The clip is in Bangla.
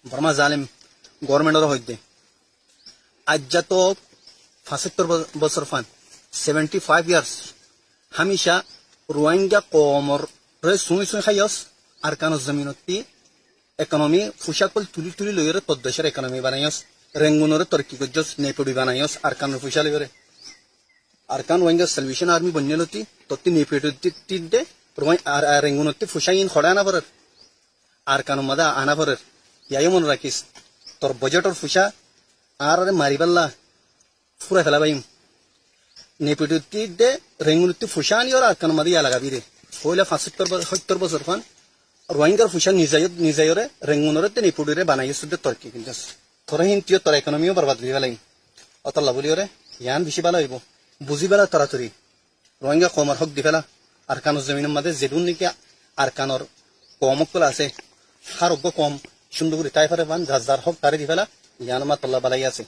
বর্মা জালিম গভর্নমেন্টের হইতে আজ্জা তো 75 বছর ফান 75 ইয়ার্স হামেশা রোহিঙ্গা কমর রে সুই সুই খাইয়স আর কানো জমিনতি ইকোনমি ফুশাকল তুলি তুলি লইরে তদ্দেশের ইকোনমি বানাইয়স রেঙ্গুনরে তরকি গজ্জস নেপড়ি বানাইয়স আর কানো ফুশা লইরে আর কান রোহিঙ্গা সালভেশন আর্মি বন্যলতি তত্তি নেপড়ি তিদ্দে রোহিং আর রেঙ্গুনতি ফুশাইন খড়ানা পরের আর কানো মাদা আনা পরের ইয়াই মন রাখিস তোর বাজেটর ফুশা আর মারিবাল্লা ফুরা ফেলা বাইম নেপড়ি দে রেঙ্গুনতি ফুশানি আর কানো মাদি ইয়া লাগাবি রে হইলা 75 বছর ফান রোহিঙ্গার ফুশা নিজায়রে রেঙ্গুনরে তে নেপড়িরে বানাইয়স দে তরকি কিনজাস তোরা হিন্তিও তোর ইকোনমিও বরবাদ হই ফেলাই অতলা বলিওরে ইয়ান বেশি ভালো হইব বুঝি বেলা তাড়াতাড়ি রোহিঙ্গা কমর হক দি ফেলা আর কানোর জমিনের মাঝে যেদুন নাকি আর কানোর কমকল আছে হারগ্য কম সুন্দর করে তাই পারে বান যার যার হক তারে দি ফেলা ইয়ান মা তল্লা বালাই আছে।